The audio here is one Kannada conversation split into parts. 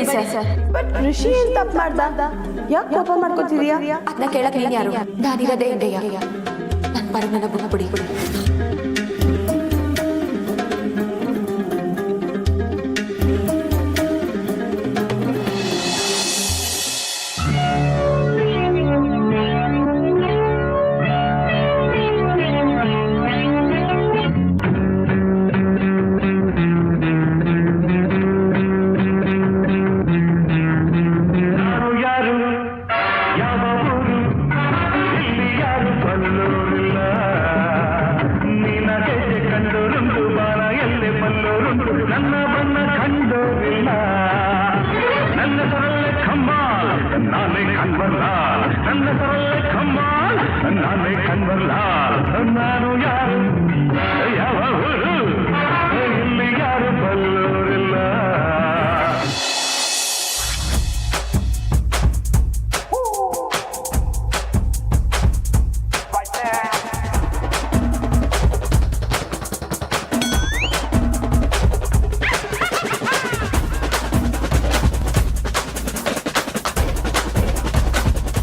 Bedi sir. ಬಟ್ ಋಷಿ ಏನ್ ತಪ್ಪು ಮಾಡ್ದ? ಯಾಕೆ ಕೋಪ ಮಾಡ್ಕೋತಿದೀಯಾ? ಅದನ್ನ ಕೇಳಕ್ ನೀನ್ ಯಾರು? ನಾನಿರೋದೇ ಇಂಡಿಯಾ. ನನ್ನ ಪರಮನ ಬಿಡಿ.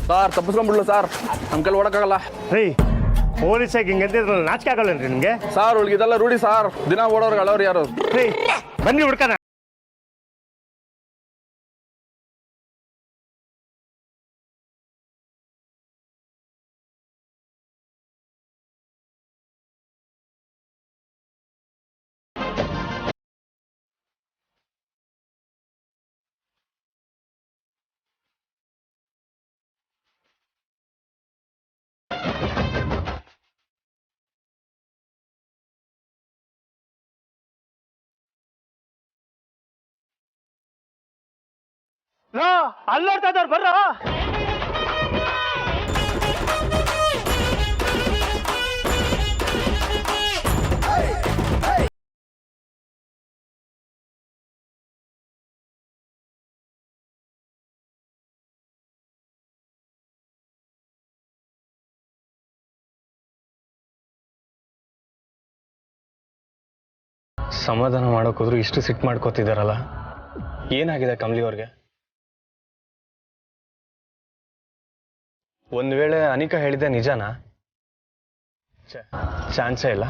ಸರ್ ತಪ್ಪಿಸ್ಕೊಂಡ್ಬಿಡ್ಲು ಸರ್, ನಮ್ಮ ಕೈಲಿ ಓಡಕ್ಕಾಗಲ್ಲ. ರೀ ಪೊಲೀಸಾಗಿ ಹಿಂಗಂತ ನಾಚಿಕೆ ಆಗಲ್ಲನ್ರಿ ನಿಮಗೆ? ಸರ್ ಉಳ್ಗಿದೆಲ್ಲ ರೂಢಿ ಸರ್, ದಿನ ಓಡೋರ್ಗೆ ಅಳವ್ರು ಯಾರು? ರೀ ಬನ್ನಿ ಹುಡ್ಕನ. ಅಲ್ಲಿ ನೋಡ್ತಾ ಇದ್ದವ್ರು ಬರ್ರ. ಸಮಾಧಾನ ಮಾಡೋಕೋದ್ರು ಇಷ್ಟು ಸಿಟ್ಟು ಮಾಡ್ಕೋತಿದಾರಲ್ಲ, ಏನಾಗಿದೆ ಕಮಲಿ ಅವ್ರಿಗೆ? ಒಂದು ವೇಳೆ ಅನಿಕಾ ಹೇಳಿದ್ದೆ ನಿಜನಾ? ಚಾನ್ಸೇ ಇಲ್ಲ,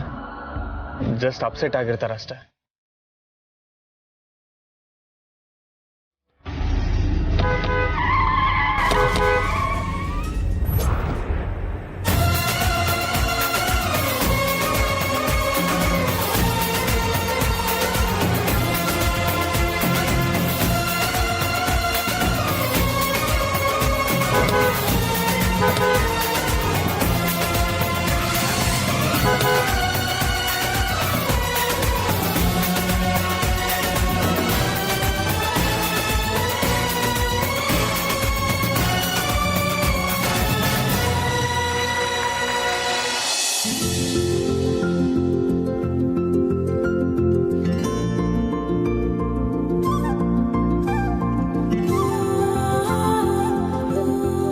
ಜಸ್ಟ್ ಅಪ್ಸೆಟ್ ಆಗಿರ್ತಾರಷ್ಟೇ.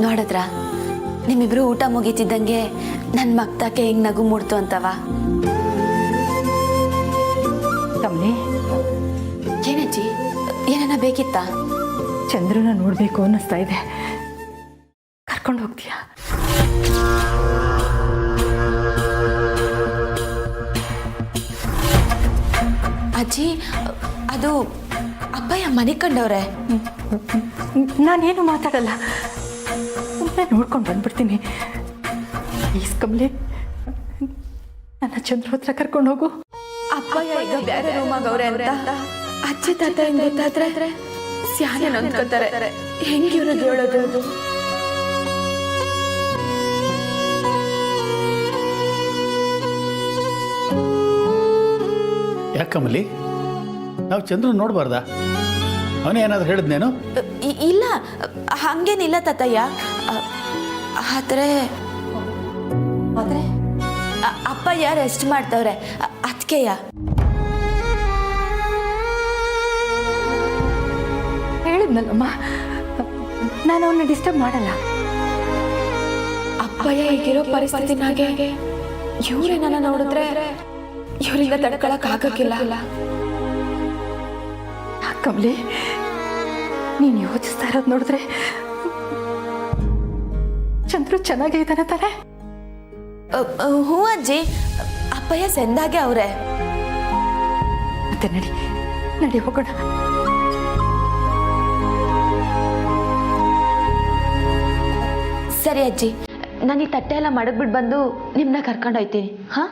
ನೋಡಿದ್ರ, ನಿಮ್ಮಿಬ್ರು ಊಟ ಮುಗೀತಿದ್ದಂಗೆ ನನ್ನ ಮಕ್ತಕ್ಕೆ ಹೆಂಗ್ ನಗು ಮೂಡ್ತು ಅಂತವ. ಕಮಲಿ, ಏನಜ್ಜಿ, ಏನನ್ನ ಬೇಕಿತ್ತಾ? ಚಂದ್ರನ ನೋಡ್ಬೇಕು ಅನ್ನಿಸ್ತಾ ಇದೆ, ಕರ್ಕೊಂಡು ಹೋಗ್ತೀಯಾ? ಅಜ್ಜಿ, ಅದು ಅಪ್ಪಯ್ಯ ಮನೆ ಕಂಡವ್ರೆ. ನಾನೇನು ಮಾತಾಡಲ್ಲ, ಒಮ್ಮೆ ನೋಡ್ಕೊಂಡು ಬಂದ್ಬಿಡ್ತೀನಿ. ಪ್ಲೀಸ್ ಕಮಲಿ, ನನ್ನ ಚಂದ್ರ ಹತ್ರ ಕರ್ಕೊಂಡು ಹೋಗು. ಅಪ್ಪಯ್ಯ ಈಗ ಬೇರೆ ರೂಮಾಗ ಅವ್ರೆ ಅಂತ ಅಜ್ಜಿ ತಾತ ಹೆಂಗ್ ಗೊತ್ತಾದ್ರೆ ಸ್ಯಾನೆ ಅಂದ್ಕೋತಾರೆ. ಹೆಂಗ್ ಇವ್ರಿಗೆ ಹೇಳೋದು? ಯಾಕಮ್ಮಲಿ, ನಾವು ಚಂದ್ರ ನೋಡ್ಬಾರ್ದಾ? ಅವನೇ ಏನಾದ್ರು ಹೇಳಿದ್ನೇನು? ಇಲ್ಲ, ಹಂಗೇನಿಲ್ಲ ತಾತಯ್ಯ. ಆದ್ರೆ ಅಪ್ಪಯ್ಯ ರೆಸ್ಟ್ ಮಾಡ್ತವ್ರೆ, ಅದಕ್ಕೆಯ. ಹೇಳಿದ್ನಲ್ಲಮ್ಮ, ನಾನು ಅವನ್ನ ಡಿಸ್ಟರ್ಬ್ ಮಾಡಲ್ಲ. ಅಪ್ಪಯ್ಯ ಈಗಿರೋ ಪರಿಸ್ಥಿತಿನಾಗೆ ಇವ್ರೇನ ನೋಡಿದ್ರೆ ಇವರಿಂದ ತಡ್ಕೊಳಕ್ ಆಗಕ್ಕಿಲ್ಲ. ಕಮಲಿ, ನೀನು ಯೋಚಿಸ್ತಾ ಇರೋದು ನೋಡಿದ್ರೆ ಚಂದ್ರು ಚೆನ್ನಾಗೇ ಇದ್ದಾನೆ ತಾನೆ? ಹ್ಞೂ ಅಜ್ಜಿ, ಅಪ್ಪಯ್ಯ ಸೆಂದಾಗೆ ಅವ್ರೆ. ಮತ್ತೆ ನಡಿ ನಡಿ ಹೋಗೋಣ. ಸರಿ ಅಜ್ಜಿ, ನಾನು ಈ ತಟ್ಟೆ ಎಲ್ಲ ಮಡಗ್ಬಿಟ್ಟು ಬಂದು ನಿಮ್ಮನ್ನ ಕರ್ಕೊಂಡು ಹೋಗ್ತೀನಿ. ಹಾಂ?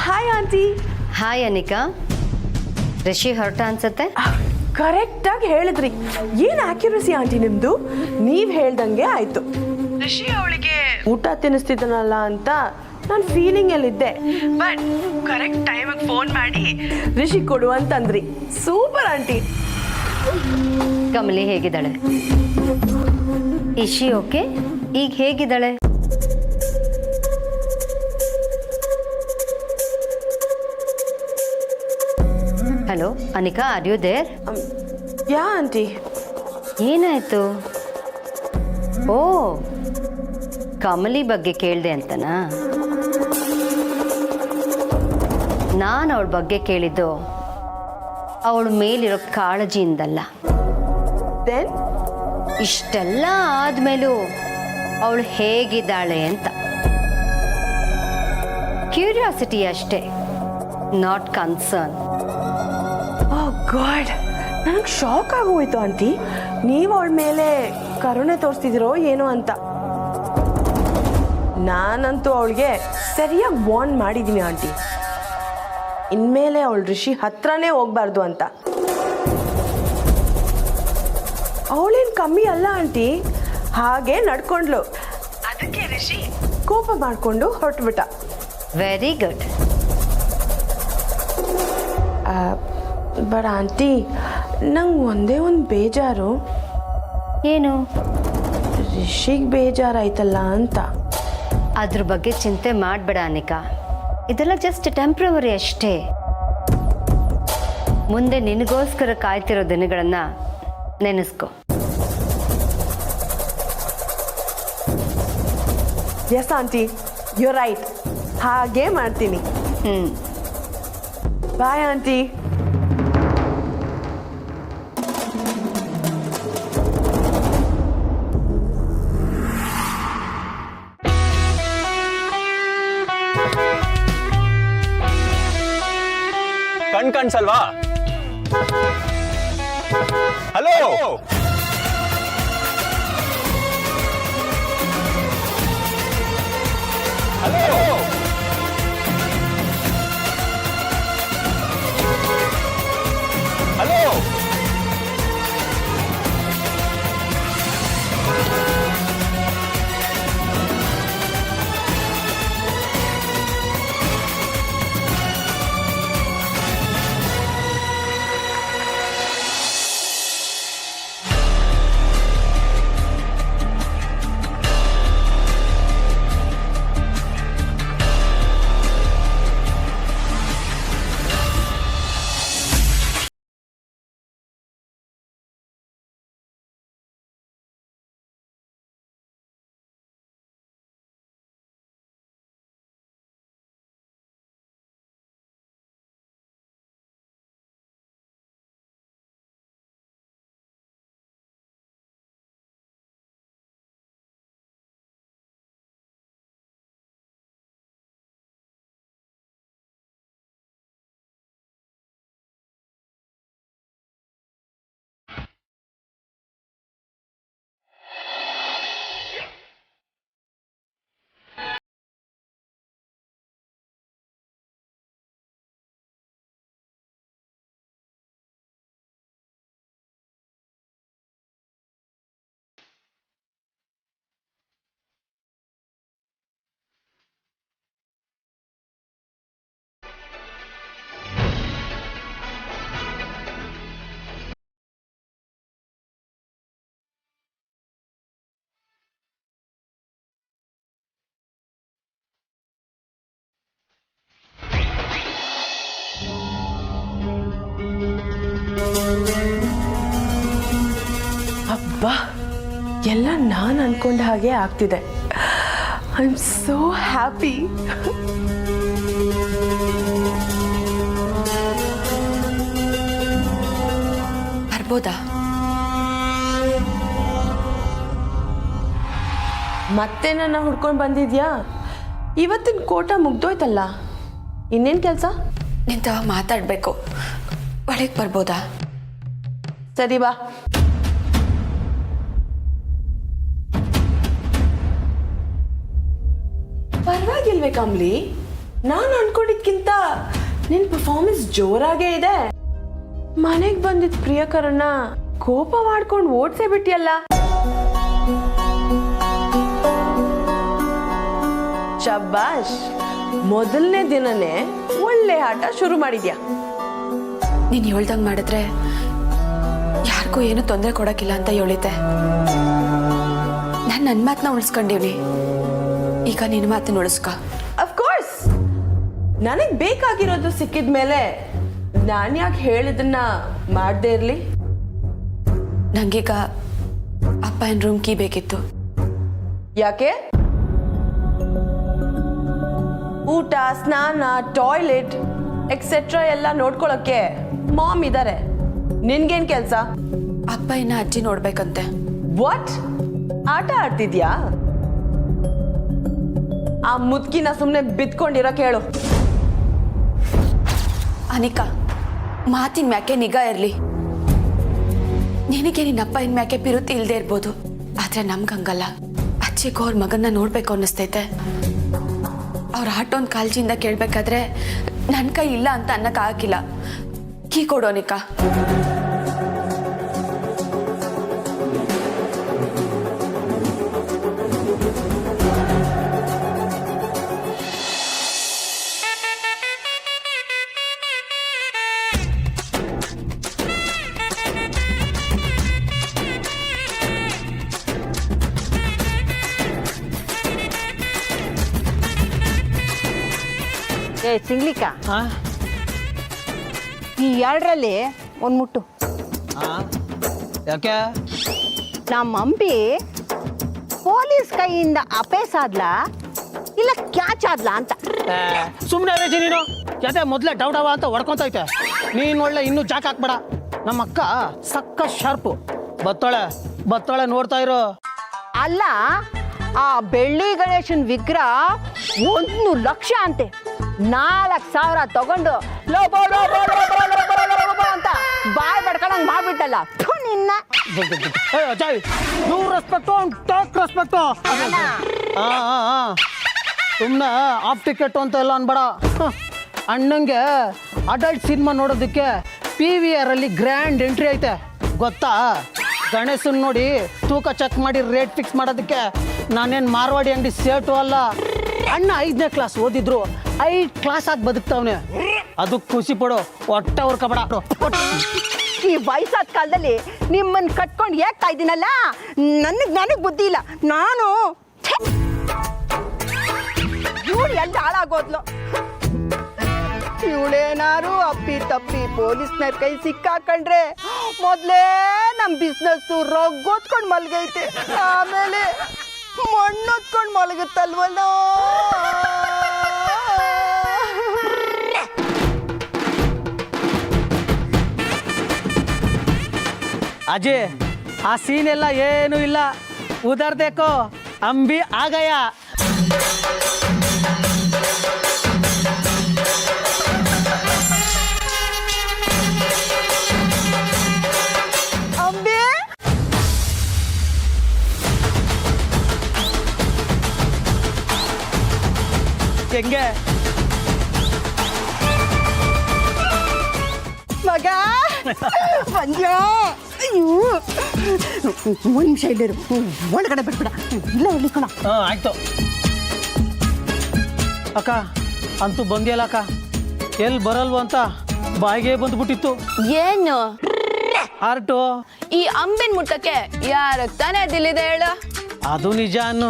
Hi aunty. Hi Anika, Rishi ಹೊರಟ ಅನ್ಸತ್ತೆ. ಕರೆಕ್ಟಾಗಿ ಹೇಳಿದ್ರಿ. ಏನು ಆಕ್ಯುರಸಿ ಆಂಟಿ ನಿಮ್ದು. ನೀವು ಹೇಳ್ದಂಗೆ ಆಯ್ತು. ರಿಷಿ ಅವಳಿಗೆ ಊಟ ತಿನ್ನಿಸ್ತಿದ್ದನಲ್ಲ ಅಂತ ನಾನು ಫೀಲಿಂಗ್ ಅಲ್ಲಿದ್ದೆ. ಬಟ್ ಕರೆಕ್ಟ್ ಟೈಮಿಗೆ ಫೋನ್ ಮಾಡಿ ರಿಷಿ ಕೊಡು ಅಂತಂದ್ರಿ. Super aunty. ಕಮಲಿ ಹೇಗಿದ್ದಾಳೆ? ಇಶಿ ಓಕೆ? ಈಗ ಹೇಗಿದ್ದಾಳೆ? Hello Anika, are you there? Yeah aunty. ಏನಾಯ್ತು? ಓ, ಕಮಲಿ ಬಗ್ಗೆ ಕೇಳಿದೆ ಅಂತನಾ? ನಾನು ಅವಳ ಬಗ್ಗೆ ಕೇಳಿದ್ದು ಅವಳ ಮೇಲಿರೋ ಕಾಳಜಿಯಿಂದಲ್ಲ. ದೆನ್ ಇಷ್ಟೆಲ್ಲ ಆದ್ಮೇಲೂ ಅವಳು ಹೇಗಿದ್ದಾಳೆ ಅಂತ ಕ್ಯೂರಿಯಾಸಿಟಿ ಅಷ್ಟೇ, ನಾಟ್ ಕನ್ಸರ್ನ್. ಓ ಗಾಡ್, ನನಗೆ ಶಾಕ್ ಆಗೋಯ್ತು ಆಂಟಿ. ನೀವು ಅವಳ ಮೇಲೆ ಕರುಣೆ ತೋರಿಸ್ತಿದ್ದೀರೋ ಏನೋ ಅಂತ. ನಾನಂತೂ ಅವಳಿಗೆ ಸರಿಯಾಗಿ ವಾರ್ನ್ ಮಾಡಿದ್ದೀನಿ ಆಂಟಿ, ಇನ್ಮೇಲೆ ಅವಳು ರಿಷಿ ಹತ್ರನೇ ಹೋಗ್ಬಾರ್ದು ಅಂತ. ಅವಳೇನು ಕಮ್ಮಿ ಅಲ್ಲ ಆಂಟಿ, ಹಾಗೆ ನಡ್ಕೊಂಡ್ಲು. ಅದಕ್ಕೆ ರಿಷಿ ಕೋಪ ಮಾಡಿಕೊಂಡು ಹೊರಟ್ಬಿಟ್ಟ. Very good. ಬಟ್ ಆಂಟಿ, ನಂಗೆ ಒಂದೇ ಒಂದು ಬೇಜಾರು. ಏನು? ರಿಷಿಗೆ ಬೇಜಾರಾಯ್ತಲ್ಲ ಅಂತ. ಅದ್ರ ಬಗ್ಗೆ ಚಿಂತೆ ಮಾಡಬೇಡ ಅನಿಕಾ, ಇದೆಲ್ಲ ಜಸ್ಟ್ ಟೆಂಪ್ರವರಿ ಅಷ್ಟೇ. ಮುಂದೆ ನಿನಗೋಸ್ಕರ ಕಾಯ್ತಿರೋ ದಿನಗಳನ್ನು ನೆನೆಸ್ಕೊ. Yes aunty, you right. ಹಾಗೇ ಮಾಡ್ತೀನಿ. Bye aunty. ಕಾಣಿಸಲ್ವಾ? Hello, hello, hello. ವಾ, ಎಲ್ಲ ನಾನು ಅನ್ಕೊಂಡ ಹಾಗೆ ಆಗ್ತಿದೆ. I am so happy. ಬರ್ಬೋದಾ? ಮತ್ತೆ ನನ್ನ ಹುಡ್ಕೊಂಡು ಬಂದಿದ್ಯಾ? ಇವತ್ತಿನ ಕೋಟ ಮುಗ್ದೋಯ್ತಲ್ಲ, ಇನ್ನೇನು ಕೆಲಸ? ನಿಂತವ ಮಾತಾಡಬೇಕು. ಒಳಗೆ ಬರ್ಬೋದಾ? ಸರಿ ಬಾ. ಪರವಾಗಿಲ್ವೇ ಕಮ್ಲಿ? ನಾನು ಅನ್ಕೊಂಡಿದ್ಕಿಂತ ನಿನ್ ಪರ್ಫಾರ್ಮೆನ್ಸ್ ಜೋರಾಗೇ ಇದೆ. ಮನೆಗೆ ಬಂದಿದ್ದ ಪ್ರಿಯಕರನ್ನ ಕೋಪ ಮಾಡ್ಕೊಂಡು ಓಡ್ಸೇ ಬಿಟ್ಟಿಯಲ್ಲ. ಶಬ್ಬಾಷ್, ಮೊದಲನೇ ದಿನನೇ ಒಳ್ಳೆ ಆಟ ಶುರು ಮಾಡಿದ್ಯಾ. ನೀನು ಹೇಳ್ದಂಗೆ ಮಾಡಿದ್ರೆ ಯಾರಿಗೂ ಏನು ತೊಂದರೆ ಕೊಡೋಕ್ಕಿಲ್ಲ ಅಂತ ಹೇಳಿದ್ದೆ. ನಾನು ನನ್ನ ಮಾತನ್ನ ಉಳಿಸ್ಕೊಂಡಿವ್ನಿ, ಈಗ ನಿನ್ನ ಮಾತನ್ನ ಉಳಿಸ್ಕ. ಅಫ್ಕೋರ್ಸ್, ನನಗೆ ಬೇಕಾಗಿರೋದು ಸಿಕ್ಕಿದ ಮೇಲೆ ನಾನು ಯಾಕೆ ಹೇಳಿದನ್ನ ಮಾಡದೇ ಇರಲಿ? ನಂಗೀಗ ಅಪ್ಪನ ರೂಮ್ ಕೀ ಬೇಕಿತ್ತು. ಯಾಕೆ? ಊಟ, ಸ್ನಾನ, ಟಾಯ್ಲೆಟ್ ಎಕ್ಸೆಟ್ರಾ ಎಲ್ಲ ನೋಡ್ಕೊಳಕ್ಕೆ ಮಾಮ್ ಇದ್ದಾರೆ. ನಿನ್ಗೇನ್ ಕೆಲಸ? ಅಪ್ಪ ಇನ್ನ ಅಜ್ಜಿ ನೋಡ್ಬೇಕಂತೆ. ವಾಟ್? ಆಟ ಆಡ್ತಿದ್ಯಾ? ಆ ಮುದ್ಕಿನ ಸುಮ್ಮನೆ ಬಿತ್ಕೊಂಡಿರಕ್ಕೆ ಹೇಳು. ಅನಿಕಾ, ಮಾತಿನ ಮ್ಯಾಕೆ ನಿಗಾ ಇರಲಿ. ನಿನಗೆ ನಿನ್ನ ಅಪ್ಪ ಇನ್ ಮ್ಯಾಕೆ ಪಿರುತಿ ಇಲ್ಲದೆ ಇರ್ಬೋದು, ಆದ್ರೆ ನಮ್ಗಂಗಲ್ಲ. ಅಜ್ಜಿಗೂ ಅವ್ರ ಮಗನ್ನ ನೋಡ್ಬೇಕು ಅನ್ನಿಸ್ತೈತೆ. ಅವ್ರ ಆಟೋನ್ ಕಾಳಜಿಯಿಂದ ಕೇಳ್ಬೇಕಾದ್ರೆ ನನ್ನ ಕೈ ಇಲ್ಲ ಅಂತ ಅನ್ನಕ್ಕಾಗಿಲ್ಲ. ಕೀ ಕೊಡು ಅನಿಕಾ. ಏ ಸಿಂಗ್ಲಿಕಾ, ಈ ಎರಡರಲ್ಲಿ ಒಂದು ಮುಟ್ಟು. ಯಾಕೆ? ನಮ್ಮ ಅಂಬಿ ಪೊಲೀಸ್ ಕೈಯಿಂದ ಅಪೇಸಾದ್ಲಾ ಇಲ್ಲ ಕ್ಯಾಚ್ ಆದ್ಲಾ ಅಂತ. ಸುಮ್ಮನೆ ರೇಜಿ ನೀನು. ಯಾಕೆ ಮೊದಲೇ ಡೌಡವ ಅಂತ ಹೊಡ್ಕೊಂತೈತೆ. ನೀನು ಒಳ್ಳೆ ಇನ್ನೂ ಜಾಕ್ ಹಾಕ್ಬೇಡ. ನಮ್ಮ ಅಕ್ಕ ಸಕ್ಕ ಶಾರ್ಪು. ಬತ್ತಾಳೆ ನೋಡ್ತಾ ಇರೋ. ಅಲ್ಲ, ಆ ಬೆಳ್ಳಿ ಗಣೇಶನ್ ವಿಗ್ರಹ 1 ಲಕ್ಷ ಅಂತೆ. 4,000 ತಗೊಂಡು ಅಂತ ಬಾಯ್ ಬಡ್ಕೊಂಡಂಗ್ ಮಾಡ್ಬಿಟ್ಟಲ್ಲ ನಿನ್ನ. Ajay, you respect talk respect. ಸುಮ್ಮನೆ ಆಫ್ ಟಿಕೆಟ್ ಅಂತ ಎಲ್ಲ ಅನ್ಬೇಡ. ಅಣ್ಣಂಗೆ ಅಡಲ್ಟ್ ಸಿನಿಮಾ ನೋಡೋದಕ್ಕೆ PVR ಅಲ್ಲಿ ಗ್ರ್ಯಾಂಡ್ ಎಂಟ್ರಿ ಐತೆ ಗೊತ್ತಾ? ಗಣೇಶನ್ ನೋಡಿ ತೂಕ ಚೆಕ್ ಮಾಡಿ ರೇಟ್ ಫಿಕ್ಸ್ ಮಾಡೋದಕ್ಕೆ ನಾನೇನು ಮಾರ್ವಾಡಿ ಅಂಗಡಿ ಸೇಟು ಅಲ್ಲ. ಅಣ್ಣ 5ನೇ ಕ್ಲಾಸ್ ಓದಿದ್ರು 5 ಕ್ಲಾಸ್ ಆಗಿ ಬದುಕ್ತಾವನೆ. ಅದಕ್ಕೆ ಖುಷಿ ಪಡು, ಹೊಟ್ಟೆ ಹುರ್ಕಬೇಡ. ಈ ವಯಸ್ಸಾದ ಕಾಲದಲ್ಲಿ ನಿಮ್ಮನ್ನು ಕಟ್ಕೊಂಡು ಏಗ್ತಾ ಇದ್ದೀನಲ್ಲ, ನನಗೆ ಬುದ್ಧಿ ಇಲ್ಲ. ನಾನು ಇವಳು ಎಲ್ಲ ಹಾಳಾಗೋದ್ಲು. ಇವಳೇನಾರು ಅಪ್ಪಿ ತಪ್ಪಿ ಪೊಲೀಸ್ನವ್ರ ಕೈ ಸಿಕ್ಕಾಕೊಂಡ್ರೆ ಮೊದಲೇ ನಮ್ಮ ಬಿಸ್ನೆಸ್ಸು ರೊಗ್ಗೊತ್ಕೊಂಡು ಮಲಗೈತೆ, ಆಮೇಲೆ ಮಣ್ಣೊತ್ಕೊಂಡು ಮಲಗುತ್ತಲ್ವಲ್ಲ. ಅಜಯ್, ಆ ಸೀನ್ ಎಲ್ಲ ಏನೂ ಇಲ್ಲ. ಉದರ್ ದೇಕೋ ಅಂಬಿ ಆಗಯ. ಅಂಬಿ, ಹೆಂಗೆ ಮಗ ಬಂದ್ಯಾ? ಒಂದು ನಿಮಿಷ ಇಲ್ಲಿರು, ಒಳಗಡೆ ಬಿಡ್ಬೇಡ. ಇಲ್ಲ ಇರ್ಲಿಕ್ಕಣ. ಆಯ್ತು ಅಕ್ಕ. ಅಂತೂ ಬಂದಿಯಲ್ಲ ಅಕ್ಕ. ಎಲ್ಲಿ ಬರಲ್ವ ಅಂತ ಬಾಯಿಗೆ ಬಂದ್ಬಿಟ್ಟಿತ್ತು. ಏನು ಆರ್ಟು? ಈ ಅಂಬಿನ ಮುಟ್ಟಕ್ಕೆ ಯಾರ ತಾನೇ ದಿಲ್ಲಿದೆ ಹೇಳು? ಅದು ನಿಜ ಅನ್ನು.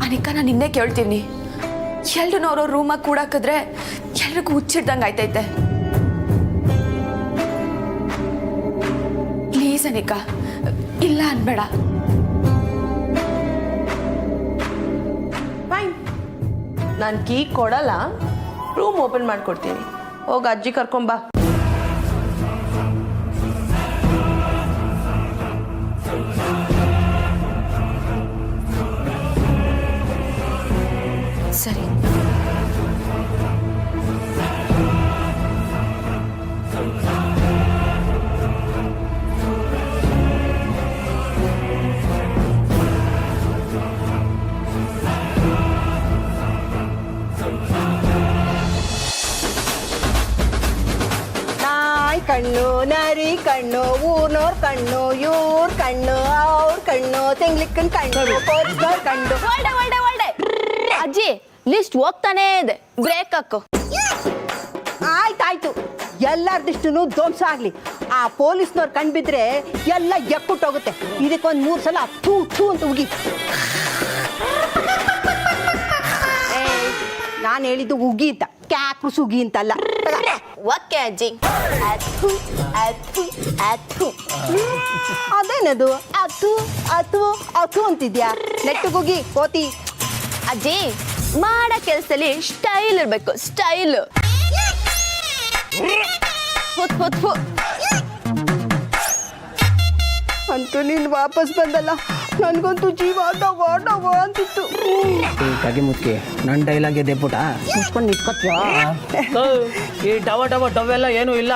ಅನಿಕಾ, ನಾನು ನಿನ್ನೆ ಕೇಳ್ತೀನಿ, ಎಲ್ರು ಅವ್ರವ್ರ ರೂಮಾಗ ಕೂಡಾಕಿದ್ರೆ ಎಲ್ರಿಗೂ ಹುಚ್ಚಿಡ್ದಂಗೆ ಆಯ್ತೈತೆ. ಪ್ಲೀಸ್ ಅನಿಕಾ, ಇಲ್ಲ ಅನ್ಬೇಡ. ಫೈನ್, ನಾನು ಕೀ ಕೊಡಲ್ಲ, ರೂಮ್ ಓಪನ್ ಮಾಡ್ಕೊಡ್ತೀನಿ. ಹೋಗಿ ಅಜ್ಜಿ ಕರ್ಕೊಂಬಾ. ಸರಿ. ನಾಯಿ ಕಣ್ಣು, ನರಿ ಕಣ್ಣು, ಊರ್ನೋರ್ ಕಣ್ಣು, ಇವ್ರ ಕಣ್ಣು, ಅವ್ರ ಕಣ್ಣು, ತೆಂಗ್ಲಿಕ್ಕನ್ ಕಣ್ಣು, ಪೋಲಿಸ್ನೋರ್ ಕಣ್ಣು. ಒಳ್ಳೆ ಅಜ್ಜಿ, ಲಿಸ್ಟ್ ಹೋಗ್ತಾನೇ ಇದೆ, ಬ್ರೇಕ್ ಹಾಕು. ಆಯ್ತಾಯ್ತು, ಎಲ್ಲರದಿಷ್ಟು ಧ್ವಂಸ ಆಗ್ಲಿ. ಆ ಪೊಲೀಸ್ನವ್ರು ಕಂಡ್ಬಿದ್ರೆ ಎಲ್ಲ ಎಕ್ಕುಟ್ಟೋಗುತ್ತೆ. ಇದಕ್ಕೊಂದು 3 ಸಲ ಥೂ ಥೂ ಅಂತ ಉಗಿ. ನಾನು ಹೇಳಿದ್ದು ಉಗಿ ಅಂತ, ಕ್ಯಾಕ್ರು ಸುಗಿ ಅಂತಲ್ಲ. ಓಕೆ ಅಜ್ಜಿ. ಅದೇನದು ಅಥು ಅಥು ಅಥು ಅಂತಿದ್ಯಾ? ನೆಟ್ಟಗುಗಿ ಕೋತಿ. ಅಜ್ಜಿ, ಮಾಡೋ ಕೆಲಸದಲ್ಲಿ ಸ್ಟೈಲ್ ಇರಬೇಕು, ಸ್ಟೈಲ್. ಅಂತೂ ನೀನು ವಾಪಸ್ ಬಂದಲ್ಲ, ನನಗಂತೂ ಜೀವ ಡವ ಅಂತಿತ್ತು. ಕಗಿ ಮುತ್ಕಿ ನನ್ನ ಡೈಲಾಗ್ ಇದೆ ಪುಟ. ಮುಚ್ಕೊಂಡು ನಿಂತ್ಕೊತ್ಯಾ? ಈ ಡವೆಲ್ಲ ಏನೂ ಇಲ್ಲ.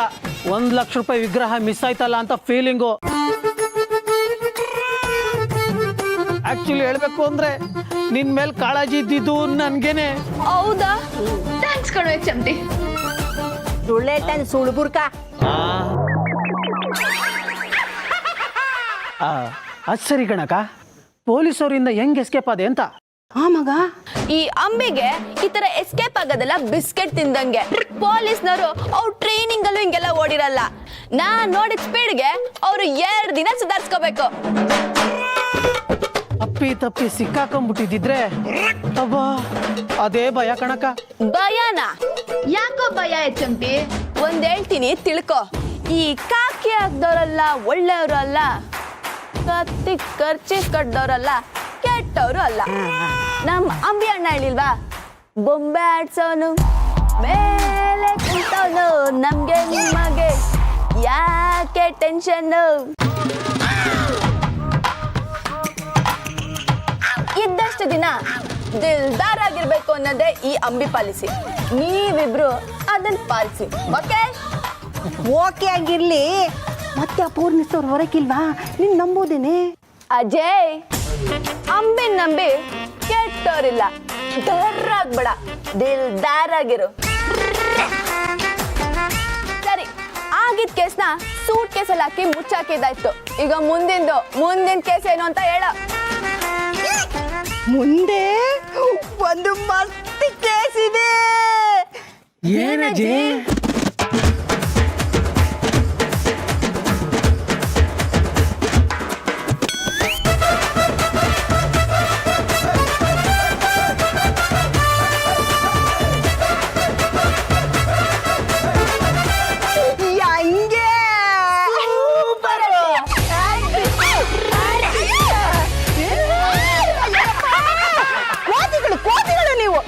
1 ಲಕ್ಷ ರೂಪಾಯಿ ವಿಗ್ರಹ ಮಿಸ್ ಆಯ್ತಲ್ಲ ಅಂತ ಫೀಲಿಂಗು. ಆಕ್ಚುಲಿ ಹೇಳ್ಬೇಕು ಅಂದ್ರೆ ನಿನ್ ಮೇಲೆ ಕಾಳಜಿ ಇದ್ದಿದ್ದು ನನ್ಗೇನೆ. ಹೌದಾ? ಥ್ಯಾಂಕ್ಸ್ ಕಣೋ ಚಂಟಿ. ಸುಳ್ಳೆಟನ್ ಸುಳ್ಬುರ್ಕ. ಅದ್ ಸರಿ ಕಣಕ, ಪೊಲೀಸವರಿಂದ ಹೆಂಗ್ ಎಸ್ಕೇಪ್ ಆದೆ ಅಂತ. ಮಗ, ಈ ಅಂಬಿಗೆ ಈ ತರ ಎಸ್ಕೇಪ್ ಆಗೋದಲ್ಲ ಬಿಸ್ಕೆಟ್ ತಿಂದಂಗೆ. ಪೊಲೀಸ್ನವರು ಅವ್ರ ಟ್ರೈನಿಂಗ್ ಅಲ್ಲೂ ಹಿಂಗೆಲ್ಲ ಓಡಿರಲ್ಲ. ನಾನ್ ನೋಡಿದ ಸ್ಪೀಡ್ಗೆ ಅವ್ರು 2 ದಿನ ಸುಧಾರಿಸ್ಕೋಬೇಕು. ಅಪ್ಪಿ ತಪ್ಪಿ ಸಿಕ್ಕಾಕೊಂಡ್ಬಿಟ್ಟಿದ್ರೆ ಅಬ್ಬಾ ಅದೇ ಭಯ ಕಣಕ. ಭಯನ? ಯಾಕೋ ಭಯ ಚಂಪಿ? ಒಂದ್ ಹೇಳ್ತೀನಿ ತಿಳ್ಕೊ. ಈ ಕಾಕಿ ಹಾಕ್ದವ್ರಲ್ಲ ಒಳ್ಳೆಯವರು ಅಲ್ಲ, ಕತ್ತಿ ಖರ್ಚಿ ಕಟ್ಟದವ್ರಲ್ಲ ಕೆಟ್ಟವರು ಅಲ್ಲ. ನಮ್ ಅಂಬಿ ಅಣ್ಣ ಹೇಳಿಲ್ವಾ, ಬೊಂಬೆ ಆಡ್ಸೋನು ಮೇಲೆ ಕುಂತವನು, ನಮ್ಗೆ ನಿಮಗೆ ಯಾಕೆ ಟೆನ್ಷನ್. ಇದ್ದಷ್ಟು ದಿನ ದಿಲ್ದಾರ್ ಆಗಿರ್ಬೇಕು ಅನ್ನೋದೇ ಈ ಅಂಬಿ ಪಾಲಿಸಿ. ನೀವಿಬ್ರು ಅದನ್ನ ಪಾಲಿಸಿ. ಓಕೆ? ಓಕೆ ಆಗಿರ್ಲಿ. ಮತ್ತೆ ಆ ಪೂರ್ಣಿಸ್ತವ್ರು ಹೊರಕಿಲ್ವಾ? ನೀನ್ ನಂಬೋದೇನೆ? ಅಜಯ್, ಅಂಬಿನ್ ನಂಬಿ ಕೆಟ್ಟೋರಿಲ್ಲ. ದರ್ರಾಗ್ಬೇಡ, ದಿಲ್ದಾರ್ ಆಗಿರು. ಸರಿ, ಆಗಿದ್ ಕೇಸ್ನ ಸೂಟ್ ಕೇಸಲ್ಲಿ ಹಾಕಿ ಮುಚ್ಚಾಕಿದಾಯ್ತು. ಈಗ ಮುಂದಿನ ಕೇಸ್ ಏನು ಅಂತ ಹೇಳ. ಮುಂದೆ ಒಂದು ಮಸ್ತ್ ಕೇಸ್ ಇದೆ. ಏನಜ್ಜಿ? ಕೋತಿಗಳು ನೀವು.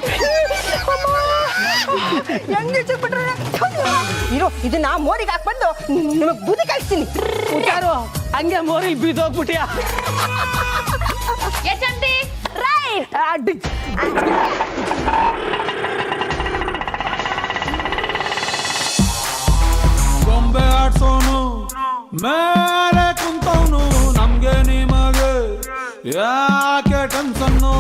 ಇರೋ ಇದನ್ನ ಮೋರಿಗೆ ಹಾಕ್ಬಂದು ನಿಮಗ್ ಬುದ್ಧಿ ಕಳಿಸ್ತೀನಿ. ಹುಷಾರು, ಹಂಗೆ ಮೋರಿಲ್ ಬಿದ್ದೋಗ್ಬಿಟ್ಯಾ? ರೈಟ್. ಬೊಂಬೆ ಆಡ್ಸೋನು ಮೇಲೆ ಕುಂತವನು, ನಮ್ಗೆ ನಿಮಗೆ ಯಾಕೆ ಟೆನ್ಷನ್ನು?